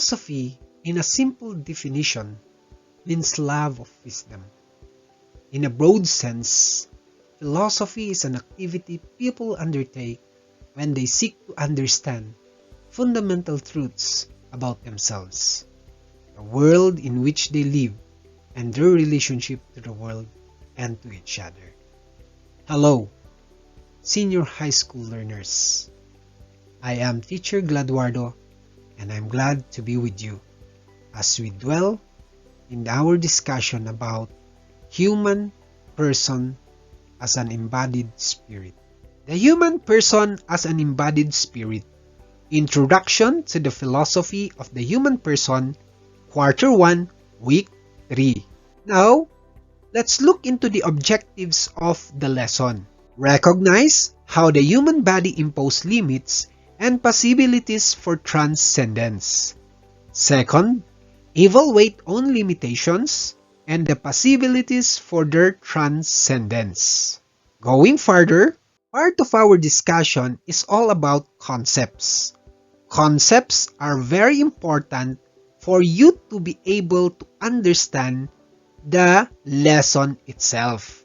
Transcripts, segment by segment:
Philosophy, in a simple definition, means love of wisdom. In a broad sense, philosophy is an activity people undertake when they seek to understand fundamental truths about themselves, the world in which they live, and their relationship to the world and to each other. Hello, senior high school learners. I am Teacher Gladuardo, and I'm glad to be with you as we dwell in our discussion about human person as an embodied spirit. The human person as an embodied spirit. Introduction to the Philosophy of the Human Person, Quarter 1, Week 3. Now, let's look into the objectives of the lesson. Recognize how the human body imposes limits and possibilities for transcendence. Second, evaluate own limitations and the possibilities for their transcendence. Going further, part of our discussion is all about concepts. Concepts are very important for you to be able to understand the lesson itself.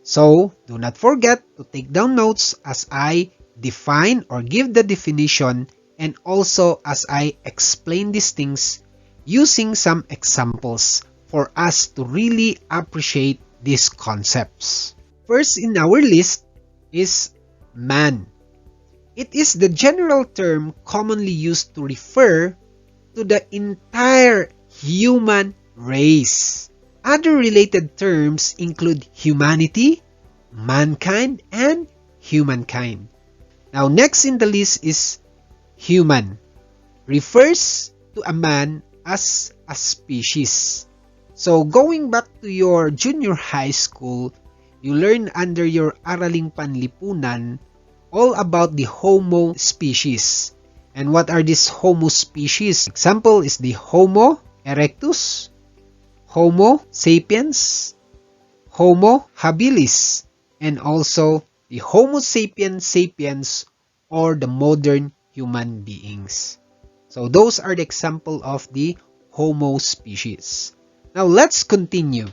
So, do not forget to take down notes as I define or give the definition and also as I explain these things using some examples for us to really appreciate these concepts. First in our list is man. It is the general term commonly used to refer to the entire human race. Other related terms include humanity, mankind, and humankind. Now, next in the list is human. Refers to a man as a species. So, going back to your junior high school, you learn under your Araling Panlipunan all about the Homo species. And what are these Homo species? Example is the Homo erectus, Homo sapiens, Homo habilis, and also the Homo sapiens sapiens or the modern human beings. So those are the example of the Homo species. Now let's continue.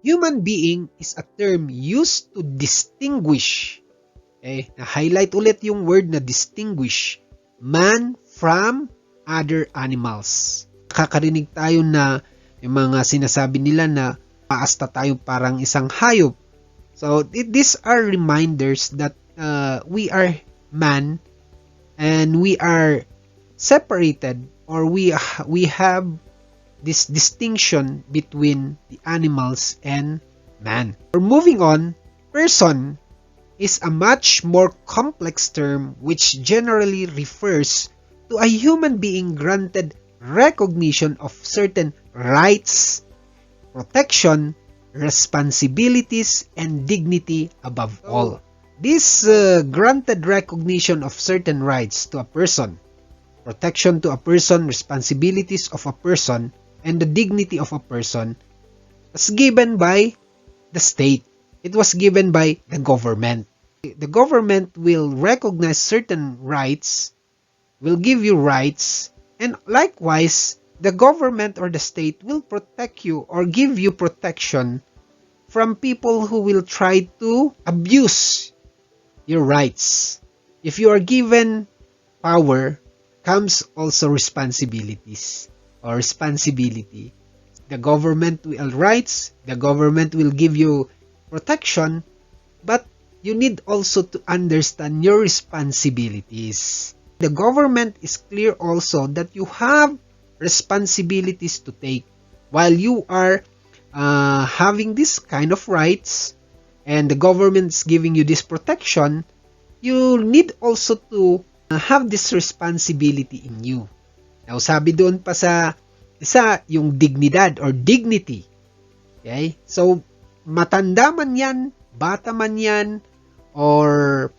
Human being is a term used to distinguish. Na-highlight ulit yung word na distinguish. Man from other animals. Kakarinig tayo na yung mga sinasabi nila na paasta tayo parang isang hayop. So these are reminders that we are man and we are separated or we have this distinction between the animals and man. Or moving on, person is a much more complex term which generally refers to a human being granted recognition of certain rights, protection, responsibilities, and dignity above all. This granted recognition of certain rights to a person, protection to a person, responsibilities of a person, and the dignity of a person was given by the state. It was given by the government. The government will recognize certain rights, will give you rights, and likewise, the government or the state will protect you or give you protection from people who will try to abuse your rights. If you are given power, comes also responsibilities or responsibility. The government will rights, the government will give you protection, but you need also to understand your responsibilities. The government is clear also that you have responsibilities to take. While you are having this kind of rights and the government is giving you this protection, you need also to have this responsibility in you. Now, sabi doon pa sa isa, yung dignidad or dignity. Okay? So, matanda man yan, bata man yan, or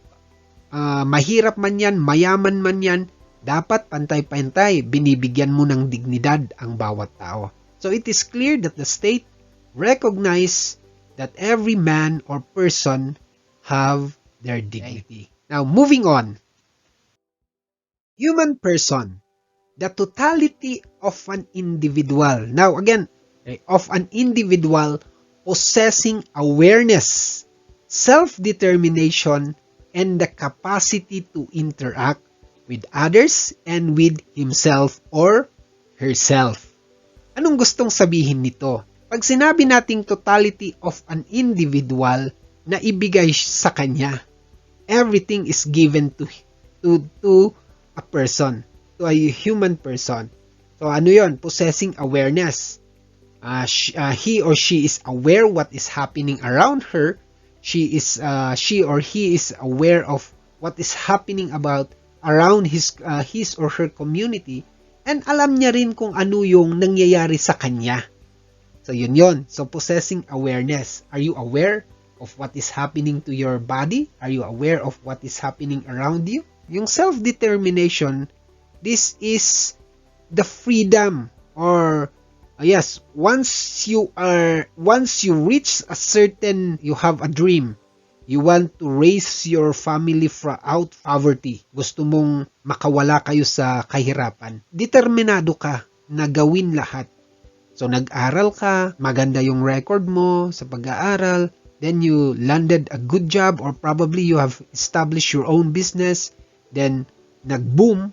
mahirap man yan, mayaman man yan, dapat pantay-pantay, binibigyan mo ng dignidad ang bawat tao. So, it is clear that the state recognize that every man or person have their dignity. Now, moving on. Human person. the totality of an individual. Now again, of an individual possessing awareness, self-determination, and the capacity to interact with others and with himself or herself. Anong gustong sabihin nito? Pag sinabi nating totality of an individual na ibigay sa kanya, everything is given to a person, to a human person. So ano yon? Possessing awareness. He or she is aware what is happening around her. She or he is aware of what is happening around his or her community, and alam niya rin kung ano yung nangyayari sa kanya. So yun. So possessing awareness. Are you aware of what is happening to your body? Are you aware of what is happening around you? Yung self-determination, this is the freedom, or yes, once you reach a certain, you have a dream, you want to raise your family out poverty, gusto mong makawala kayo sa kahirapan, determinado ka na gawin lahat. So nag-aral ka, maganda yung record mo sa pag-aaral, then you landed a good job, or probably you have established your own business, then nag-boom,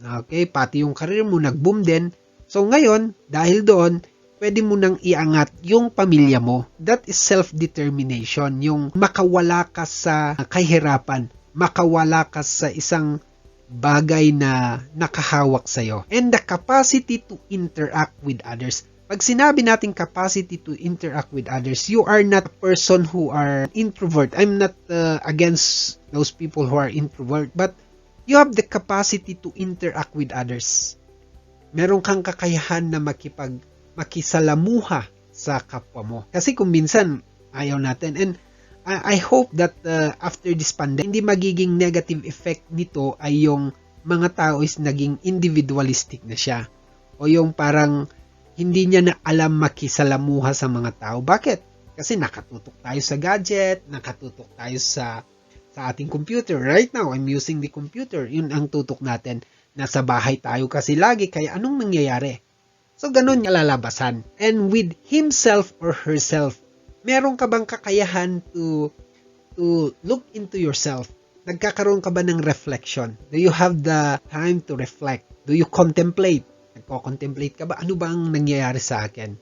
okay, pati yung career mo nag-boom din. So ngayon, dahil doon, pwede mo nang iangat yung pamilya mo. That is self-determination, yung makawala ka sa kahirapan, makawala ka sa isang bagay na nakahawak sa'yo. And the capacity to interact with others. Pag sinabi natin capacity to interact with others, you are not a person who are introvert. I'm not against those people who are introvert, but you have the capacity to interact with others. Meron kang kakayahan na makisalamuha sa kapwa mo. Kasi kung minsan, ayaw natin. And I hope that after this pandemic, hindi magiging negative effect nito ay yung mga tao is naging individualistic na siya. O yung parang hindi niya na alam makisalamuha sa mga tao. Bakit? Kasi nakatutok tayo sa gadget, nakatutok tayo sa ating computer. Right now, I'm using the computer. Yun ang tutok natin. Nasa bahay tayo kasi lagi, kaya anong nangyayari? So, ganun yung lalabasan. And with himself or herself, meron ka bang kakayahan to look into yourself? Nagkakaroon ka ba ng reflection? Do you have the time to reflect? Do you contemplate? Nagko-contemplate ka ba? Ano ba ang nangyayari sa akin?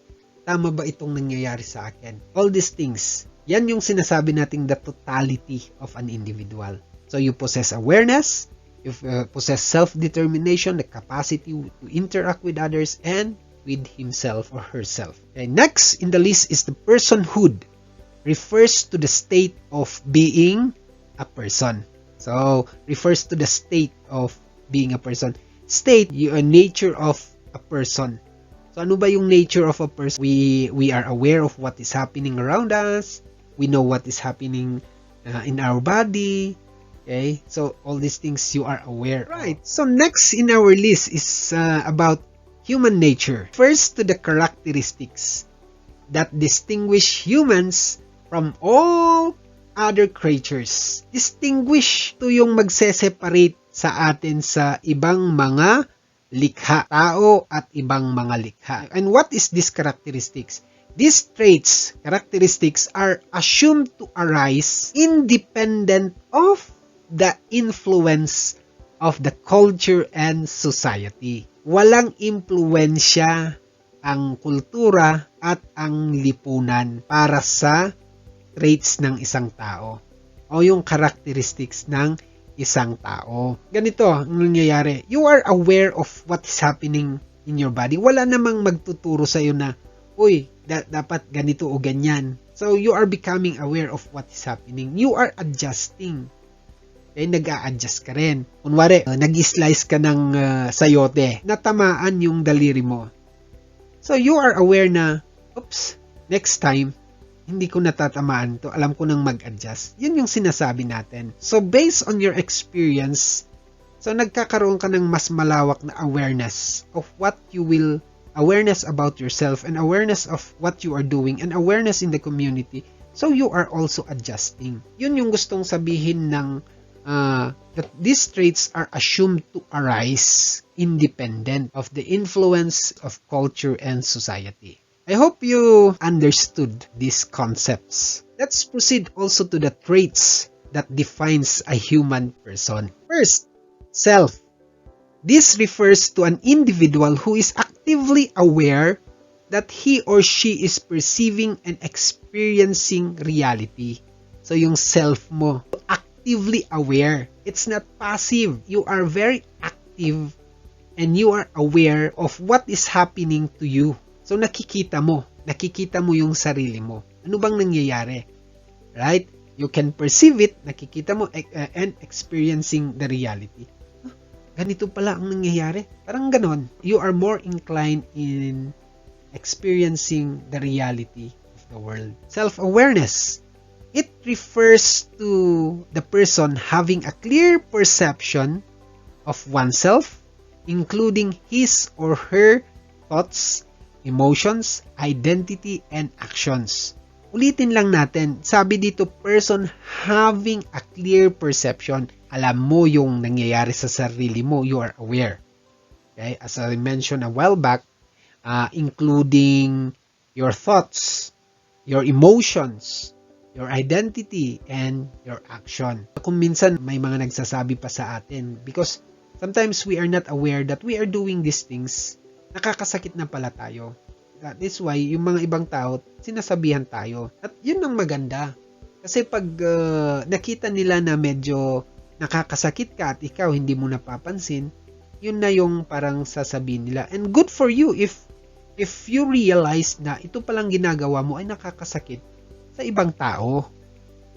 Tama ba itong nangyayari sa akin? All these things. Yan yung sinasabi nating the totality of an individual. So you possess awareness, you possess self-determination, the capacity to interact with others, and with himself or herself. Okay, next in the list is the personhood. Refers to the state of being a person. So, refers to the state of being a person. State, yung nature of a person. So, ano ba yung nature of a person? We are aware of what is happening around us. We know what is happening in our body. Okay? So, all these things you are aware. Right. So, next in our list is about human nature. First, to the characteristics that distinguish humans from all other creatures. Distinguish to yung magse-separate sa atin sa ibang mga likha, tao at ibang mga likha. And what is these characteristics? These traits, characteristics are assumed to arise independent of the influence of the culture and society. Walang impluensya ang kultura at ang lipunan para sa traits ng isang tao o yung characteristics ng isang tao. Ganito ang nangyayari. You are aware of what is happening in your body. Wala namang magtuturo sa iyo na, uy, dapat ganito o ganyan. So, you are becoming aware of what is happening. You are adjusting. Eh, nag-a-adjust ka rin. Kunwari, nag-slice ka ng sayote, natamaan yung daliri mo. So, you are aware na, oops, next time, hindi ko natatamaan to, alam ko nang mag-adjust. Yun yung sinasabi natin. So, based on your experience, so nagkakaroon ka ng mas malawak na awareness of what you will, awareness about yourself, and awareness of what you are doing, and awareness in the community. So, you are also adjusting. Yun yung gustong sabihin ng that these traits are assumed to arise independent of the influence of culture and society. I hope you understood these concepts. Let's proceed also to the traits that defines a human person. First, self. This refers to an individual who is actively aware that he or she is perceiving and experiencing reality. So yung self mo, actively aware. It's not passive. You are very active and you are aware of what is happening to you. So nakikita mo yung sarili mo. Ano bang nangyayari? Right? You can perceive it, nakikita mo, and experiencing the reality. Ganito pala ang nangyayari. Parang ganon. You are more inclined in experiencing the reality of the world. Self-awareness. It refers to the person having a clear perception of oneself, including his or her thoughts, emotions, identity, and actions. Ulitin lang natin, sabi dito, person having a clear perception. Alam mo yung nangyayari sa sarili mo, you are aware. Okay? As I mentioned a while back, including your thoughts, your emotions, your identity, and your action. Kung minsan may mga nagsasabi pa sa atin, because sometimes we are not aware that we are doing these things, nakakasakit na pala tayo. That is why yung mga ibang tao, sinasabihan tayo. At yun ang maganda. Kasi pag nakita nila na medyo nakakasakit ka at ikaw hindi mo napapansin, yun na yung parang sasabihin nila. And good for you if you realize na ito palang ginagawa mo ay nakakasakit sa ibang tao.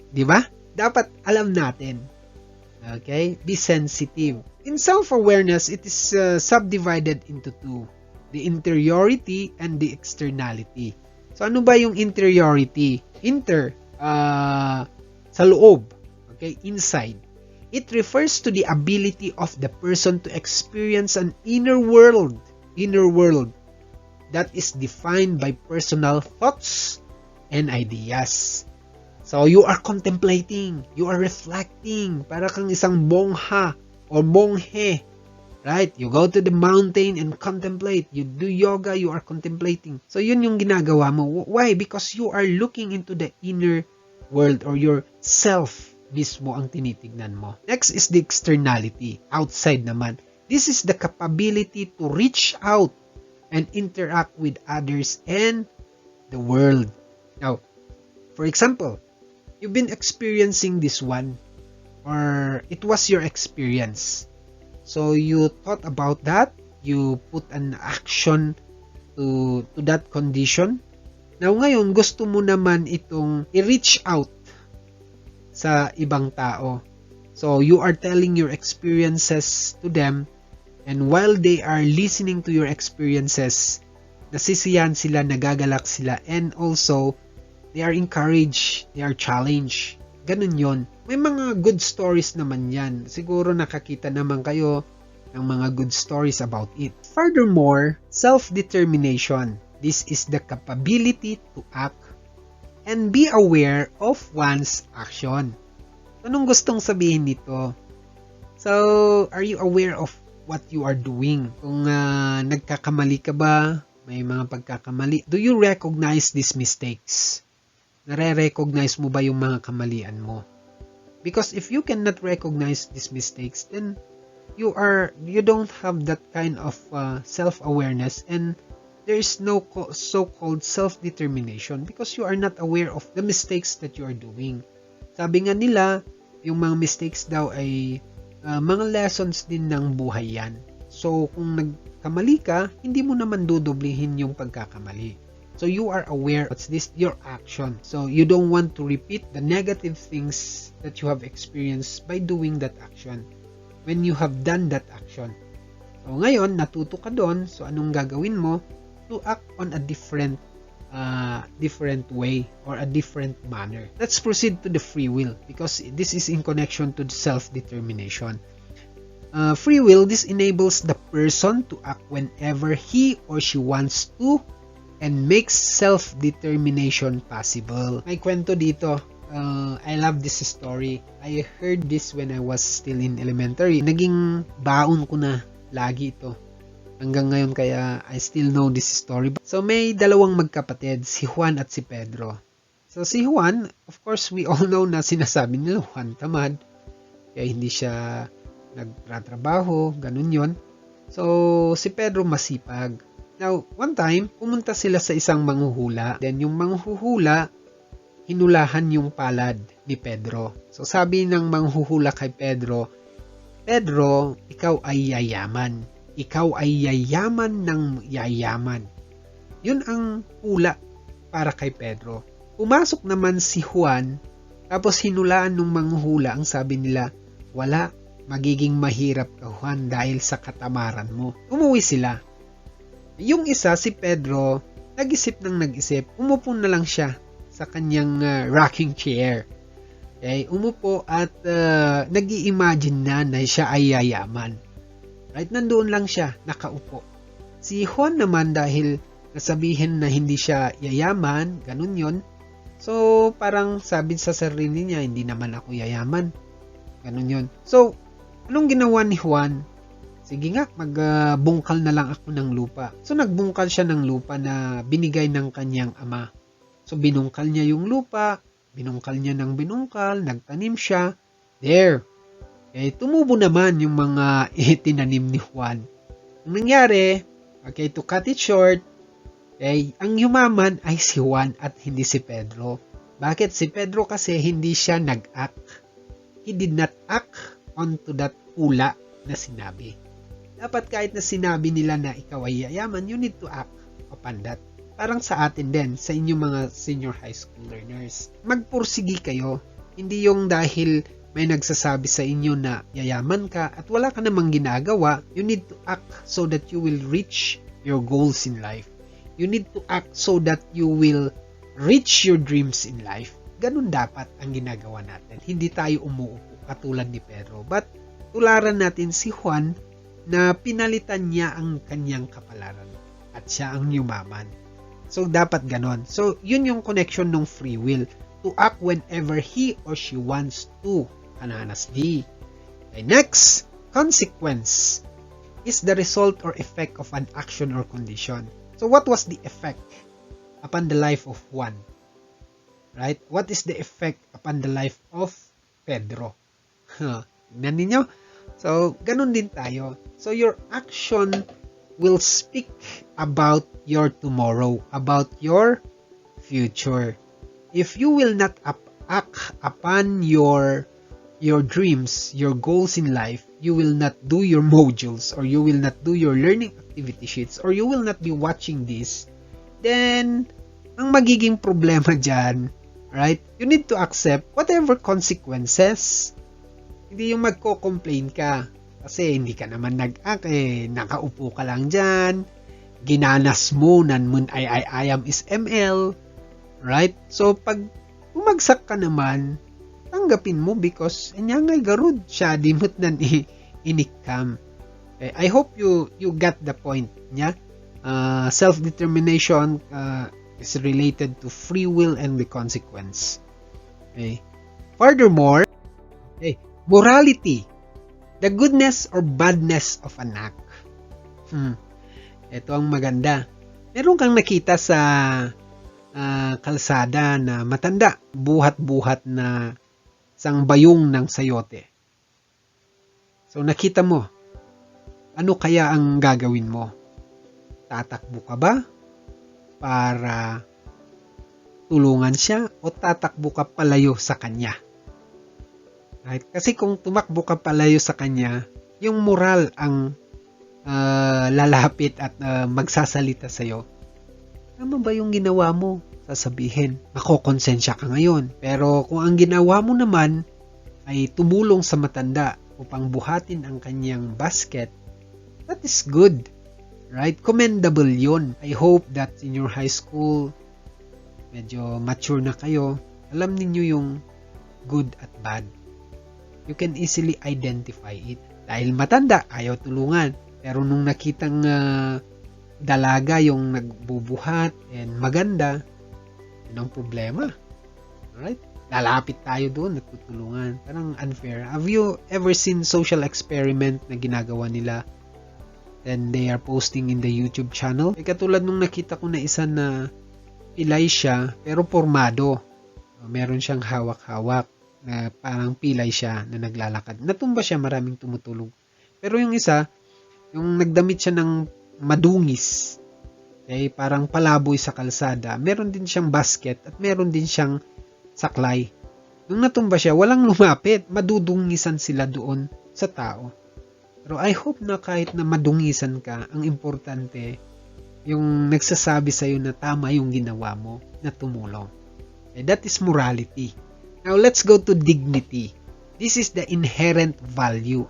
Di ba? Dapat alam natin. Okay? Be sensitive. In self-awareness, it is subdivided into two. The interiority and the externality. So, ano ba yung interiority? Sa loob. Okay? Inside. It refers to the ability of the person to experience an inner world that is defined by personal thoughts and ideas. So, you are contemplating, you are reflecting, para kang isang mongha or monghe, right? You go to the mountain and contemplate. You do yoga, you are contemplating. So, yun yung ginagawa mo. Why? Because you are looking into the inner world or your self mismo ang tinitignan mo. Next is the externality. Outside naman. This is the capability to reach out and interact with others and the world. Now, for example, you've been experiencing this one, or it was your experience. So, you thought about that, you put an action to that condition. Now, ngayon, gusto mo naman itong i-reach out sa ibang tao. So, you are telling your experiences to them, and while they are listening to your experiences, nasisiyahan sila, nagagalak sila, and also, they are encouraged, they are challenged. Ganun yon. May mga good stories naman yan. Siguro nakakita naman kayo ng mga good stories about it. Furthermore, self-determination. This is the capability to act and be aware of one's action. Anong gustong sabihin nito? So, are you aware of what you are doing? Kung nagkakamali ka ba? May mga pagkakamali. Do you recognize these mistakes? Nare-recognize mo ba yung mga kamalian mo? Because if you cannot recognize these mistakes, then you don't have that kind of self-awareness, and there is no so-called self-determination because you are not aware of the mistakes that you are doing. Sabi nga nila, yung mga mistakes daw ay mga lessons din ng buhay yan. So, kung nagkamali ka, hindi mo naman dudublihin yung pagkakamali. So, you are aware of this, your action. So, you don't want to repeat the negative things that you have experienced by doing that action when you have done that action. So, ngayon, natuto ka doon. So, anong gagawin mo? To act on a different way or a different manner. Let's proceed to the free will because this is in connection to the self-determination. Free will, this enables the person to act whenever he or she wants to and makes self-determination possible. May kwento dito. I love this story. I heard this when I was still in elementary. Naging baon ko na lagi ito. Hanggang ngayon kaya I still know this story. So may dalawang magkapatid, si Juan at si Pedro. So si Juan, of course we all know na sinasabi nila Juan tamad. Kaya hindi siya nagtratrabaho, ganun yon. So si Pedro masipag. Now, one time, pumunta sila sa isang manghuhula. Then yung manghuhula, hinulahan yung palad ni Pedro. So sabi ng manghuhula kay Pedro, Pedro, ikaw ay yayaman. Ikaw ay yayaman ng yayaman. Yun ang hula para kay Pedro. Pumasok naman si Juan, tapos hinulaan ng manghuhula. Ang sabi nila, wala, magiging mahirap ka Juan dahil sa katamaran mo. Umuwi sila. Yung isa, si Pedro, nag-isip, umupo na lang siya sa kanyang rocking chair. Okay, umupo at nag-i-imagine na siya ay yayaman. Right, nandoon lang siya, nakaupo. Si Juan naman dahil nasabihin na hindi siya yayaman, ganun yon. So, parang sabi sa sarili niya, hindi naman ako yayaman. Ganun yon. So, anong ginawa ni Juan? Sige nga, magbungkal na lang ako ng lupa. So, nagbungkal siya ng lupa na binigay ng kanyang ama. So, binungkal niya yung lupa, binungkal niya ng binungkal, nagtanim siya. There. Okay, tumubo naman yung mga itinanim ni Juan. Ang nangyari, okay, to cut it short, okay, ang yumaman ay si Juan at hindi si Pedro. Bakit? Si Pedro kasi hindi siya nag-act. He did not act onto that hula na sinabi. Dapat kahit na sinabi nila na ikaw ay yayaman, you need to act upon that. Parang sa atin din, sa inyong mga senior high school learners. Magpursigi kayo, hindi yung dahil may nagsasabi sa inyo na yayaman ka at wala ka namang ginagawa, you need to act so that you will reach your goals in life. You need to act so that you will reach your dreams in life. Ganun dapat ang ginagawa natin. Hindi tayo umuupo katulad ni Pedro. But tularan natin si Juan na pinalitan niya ang kanyang kapalaran at siya ang yumaman. So dapat ganon. So yun yung connection ng free will. To act whenever he or she wants to. Ananas D. Okay, next, consequence is the result or effect of an action or condition. So what was the effect upon the life of Juan? Right? What is the effect upon the life of Pedro? Tignan ninyo. So, ganun din tayo. So, your action will speak about your tomorrow, about your future. If you will not act upon your dreams, your goals in life, you will not do your modules or you will not do your learning activity sheets or you will not be watching this, then ang magiging problema dyan, right? You need to accept whatever consequences. Hindi yung magko-complain ka kasi hindi ka naman nag-act nakaupo ka lang dyan, ginanas mo nan mun ay am is ML, right? So pag umagsak ka naman, tanggapin mo because ngay garud siya dimot nan inikam. Okay, I hope you got the point niya. Self-determination is related to free will and the consequence. Okay. Furthermore, morality, the goodness or badness of an act. Ito ang maganda. Meron kang nakita sa kalsada na matanda, buhat-buhat na isang bayong ng sayote. So nakita mo, ano kaya ang gagawin mo? Tatakbo ka ba para tulungan siya o tatakbo ka palayo sa kanya? Right? Kasi kung tumakbo ka palayo sa kanya, yung moral ang lalapit at magsasalita sa'yo. Tama ba yung ginawa mo? Sasabihin, makokonsensya ka ngayon. Pero kung ang ginawa mo naman ay tumulong sa matanda upang buhatin ang kanyang basket, that is good. Right? Commendable yun. I hope that in your high school, medyo mature na kayo, alam ninyo yung good at bad. You can easily identify it. Dahil matanda, ayaw tulungan. Pero nung nakitang dalaga yung nagbubuhat and maganda, yun ang problema. Alright? Lalapit tayo doon, nagtutulungan. Parang unfair. Have you ever seen social experiment na ginagawa nila? Then they are posting in the YouTube channel. Katulad nung nakita ko na isa na pilay siya pero pormado. Meron siyang hawak-hawak na parang pilay siya na naglalakad. Natumba siya, maraming tumutulog. Pero yung isa, yung nagdamit siya ng madungis, parang palaboy sa kalsada. Meron din siyang basket at meron din siyang saklay. Nung natumba siya, walang lumapit. Madudungisan sila doon sa tao. Pero I hope na kahit na madungisan ka, ang importante, yung nagsasabi sa'yo na tama yung ginawa mo, na tumulong. That is morality. Now, let's go to dignity. This is the inherent value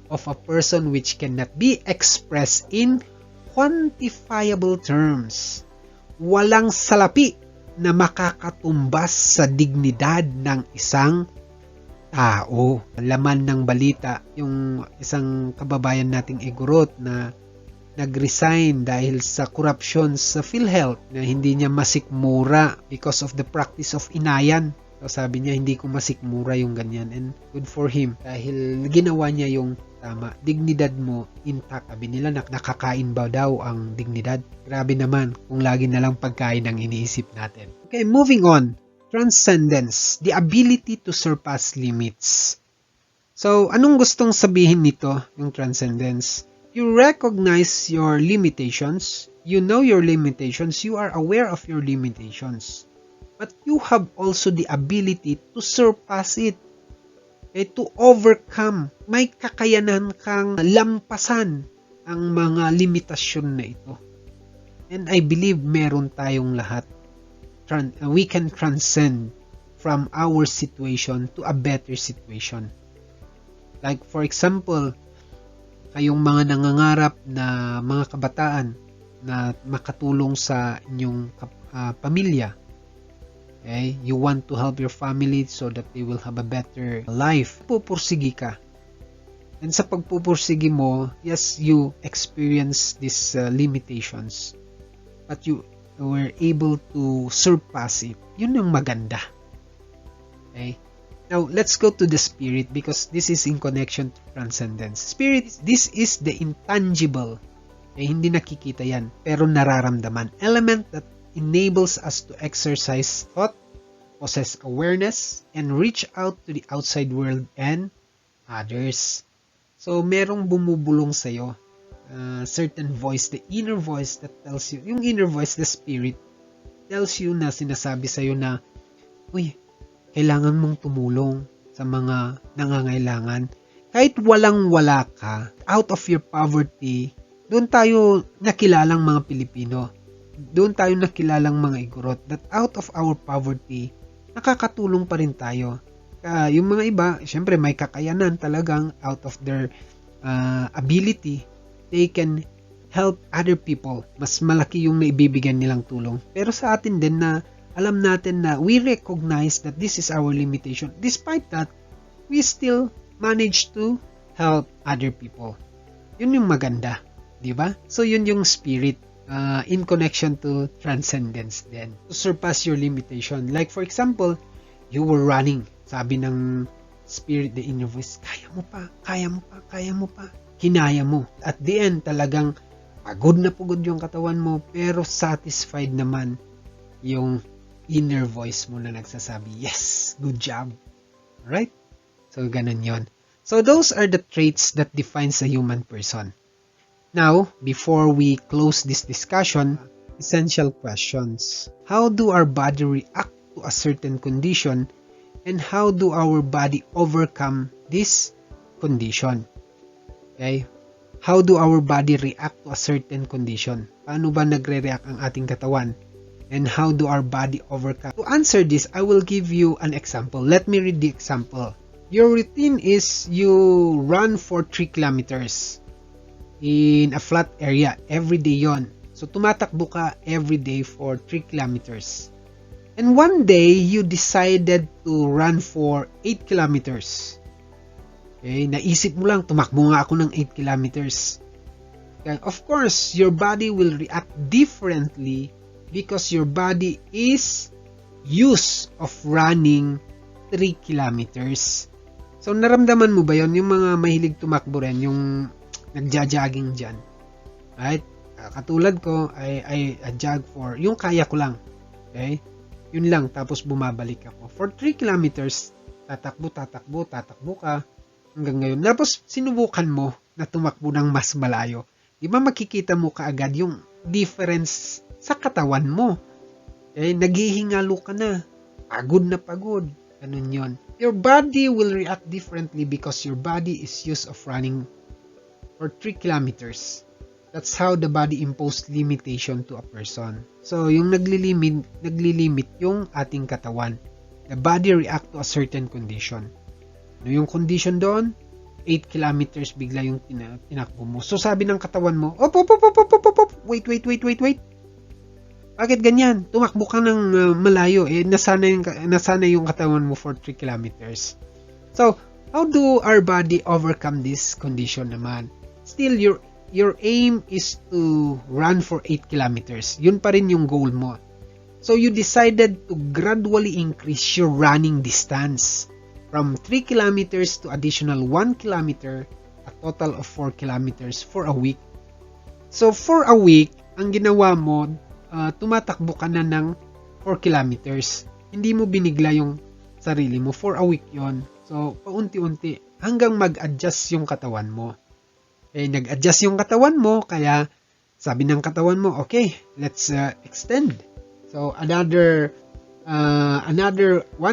of a person which cannot be expressed in quantifiable terms. Walang salapi na makakatumbas sa dignidad ng isang tao. Laman ng balita, yung isang kababayan nating Igorot na nag-resign dahil sa corruption sa PhilHealth, na hindi niya masikmura because of the practice of inayan. So sabi niya, hindi ko masikmura yung ganyan, and good for him dahil ginawa niya yung tama. Dignidad mo intact. Sabi nila, nakakain ba daw ang dignidad? Grabe naman kung lagi na lang pagkain ang iniisip natin. Okay, moving on. Transcendence, the ability to surpass limits. So, anong gustong sabihin nito, yung transcendence? You recognize your limitations, you know your limitations, you are aware of your limitations. But you have also the ability to surpass it, to overcome. May kakayanan kang lampasan ang mga limitasyon na ito. And I believe meron tayong lahat. We can transcend from our situation to a better situation. Like for example, kayong mga nangangarap na mga kabataan na makatulong sa inyong pamilya. Okay? You want to help your family so that they will have a better life. Pupursigi ka. And sa pagpupursigi mo, yes, you experience these limitations. But you were able to surpass it. Yun yung maganda. Okay? Now, let's go to the spirit because this is in connection to transcendence. Spirit, this is the intangible. Okay? Hindi nakikita yan, pero nararamdaman. Element that enables us to exercise thought, possess awareness, and reach out to the outside world and others. So, merong bumubulong sa'yo. Certain voice, the inner voice that tells you, yung inner voice, the spirit, tells you na sinasabi sa'yo na, uy, kailangan mong tumulong sa mga nangangailangan. Kahit walang-wala ka, out of your poverty, doon tayo nakilalang mga Pilipino. Doon tayo nakilalang mga Igorot, that out of our poverty, nakakatulong pa rin tayo. Yung mga iba, syempre may kakayanan talagang out of their ability, they can help other people. Mas malaki yung naibibigyan nilang tulong. Pero sa atin din na alam natin na we recognize that this is our limitation. Despite that, we still manage to help other people. Yun yung maganda. Diba? So yun yung spirit in connection to transcendence then. To surpass your limitation. Like for example, you were running. Sabi ng spirit, the inner voice, kaya mo pa, kaya mo pa, kaya mo pa. Kinaya mo. At the end, talagang pagod na pagod yung katawan mo, pero satisfied naman yung inner voice mo na nagsasabi, yes, good job. Alright? So, ganun yon. So, those are the traits that defines a human person. Now, before we close this discussion, essential questions. How do our body react to a certain condition, and how do our body overcome this condition? Okay? How do our body react to a certain condition? Paano ba nagre-react ang ating katawan? And how do our body overcome? To answer this, I will give you an example. Let me read the example. Your routine is you run for 3 kilometers in a flat area. Every day yon. So, tumatakbo ka every day for 3 kilometers. And one day, you decided to run for 8 kilometers. Okay, naisip mo lang, tumakbo nga ako ng 8 kilometers. Okay, of course, your body will react differently because your body is used of running 3 kilometers. So, naramdaman mo ba yon? Yung mga mahilig tumakbo rin, yung nagja-jogging dyan. Right? Katulad ko, I jog for, yung kaya ko lang. Okay? Yun lang, tapos bumabalik ako. For 3 kilometers, tatakbo ka, hanggang ngayon. Tapos, sinubukan mo na tumakbo ng mas malayo. Di ba makikita mo kaagad yung difference sa katawan mo? Okay? Naghihingalo ka na. Pagod na pagod. Ganun yun. Your body will react differently because your body is used of running for 3 kilometers. That's how the body imposed limitation to a person. So, yung naglilimit yung ating katawan. The body react to a certain condition. Ano yung condition doon? 8 kilometers bigla yung tinakbo mo. So, sabi ng katawan mo, wait. Bakit ganyan? Tumakbo ka ng malayo. Nasanay yung katawan mo for 3 kilometers. So, how do our body overcome this condition naman? Still, your aim is to run for 8 kilometers. Yun pa rin yung goal mo. So, you decided to gradually increase your running distance from 3 kilometers to additional 1 kilometer, a total of 4 kilometers for a week. So, for a week, ang ginawa mo, tumatakbo ka na ng 4 kilometers. Hindi mo binigla yung sarili mo. For a week yon. So, paunti-unti hanggang mag-adjust yung katawan mo. Okay, nag-adjust yung katawan mo, kaya sabi ng katawan mo, okay, let's extend. So, another 1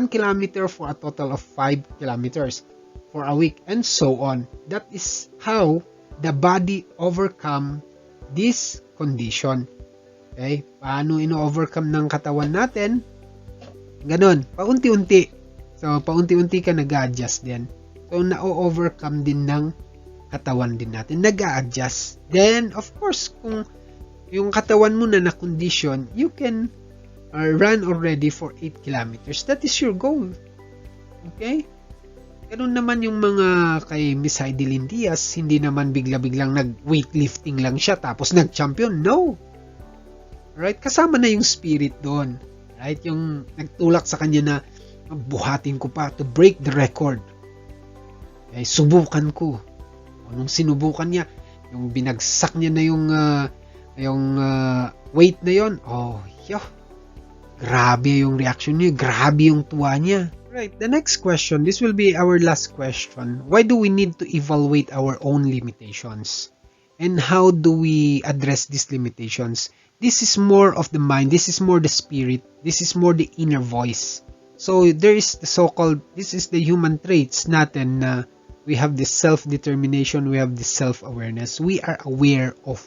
kilometer for a total of 5 kilometers for a week, and so on. That is how the body overcome this condition. Okay? Paano ino-overcome ng katawan natin? Ganon, paunti-unti. So, paunti-unti ka nag-a-adjust din. So, na-overcome din ng katawan din natin. Nag-a-adjust. Then, of course, kung yung katawan mo na na-condition, you can run already for 8 kilometers. That is your goal. Okay? Ganun naman yung mga kay Miss Heidelin Diaz, hindi naman bigla-biglang nag-weightlifting lang siya tapos nag-champion. No! Right? Kasama na yung spirit doon. Right? Yung nagtulak sa kanya na buhatin ko pa to break the record. Okay? Subukan ko. Nung sinubukan niya, yung binagsak niya na yung weight na yon. Oh, grabe yung reaction niya. Grabe yung tuwa niya. Right, the next question, this will be our last question. Why do we need to evaluate our own limitations? And how do we address these limitations? This is more of the mind. This is more the spirit. This is more the inner voice. So, there is the so-called, this is the human traits natin na we have this self-determination, we have this self-awareness. We are aware of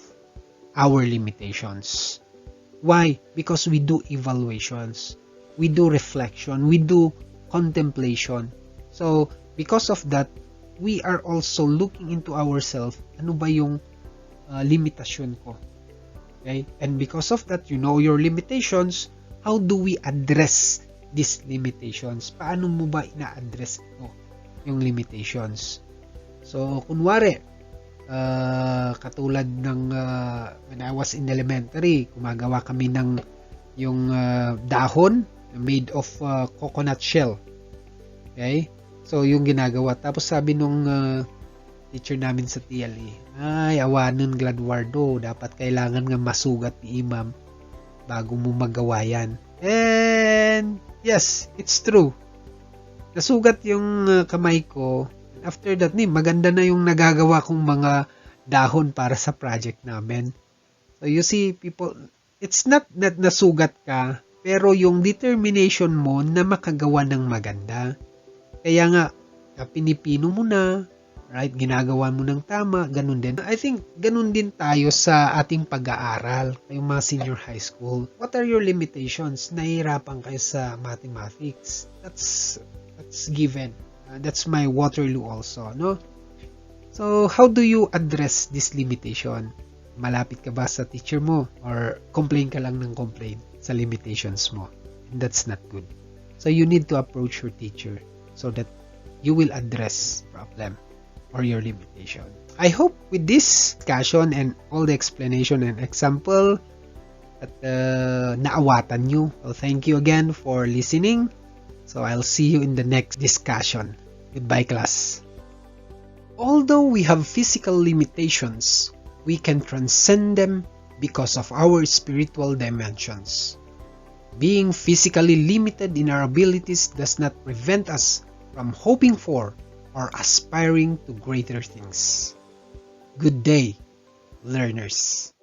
our limitations. Why? Because we do evaluations. We do reflection. We do contemplation. So, because of that, we are also looking into ourselves. Ano ba yung limitasyon ko? Okay? And because of that, you know your limitations. How do we address these limitations? Paano mo ba ina-address ito? Yung limitations. So, kunwari, katulad ng when I was in elementary, gumagawa kami ng yung dahon made of coconut shell. Okay? So, yung ginagawa. Tapos sabi nung teacher namin sa TLE, ay, awanan Gladuardo, dapat kailangan nga masugat ni Imam bago mo magawa yan. And, yes, it's true. Nasugat yung kamay ko. After that, maganda na yung nagagawa kong mga dahon para sa project namin. So, you see, people, it's not that nasugat ka, pero yung determination mo na makagawa ng maganda. Kaya nga, pinipino mo na, right? Ginagawa mo ng tama, ganun din. I think, ganun din tayo sa ating pag-aaral, yung mga senior high school. What are your limitations? Nahihirapan kayo sa mathematics. That's given. That's my Waterloo also, no? So, how do you address this limitation? Malapit ka ba sa teacher mo? Or complain ka lang ng complain sa limitations mo? And that's not good. So, you need to approach your teacher so that you will address problem or your limitation. I hope with this discussion and all the explanation and example that naawatan nyo. So, thank you again for listening. So, I'll see you in the next discussion. Goodbye, class. Although we have physical limitations, we can transcend them because of our spiritual dimensions. Being physically limited in our abilities does not prevent us from hoping for or aspiring to greater things. Good day, learners.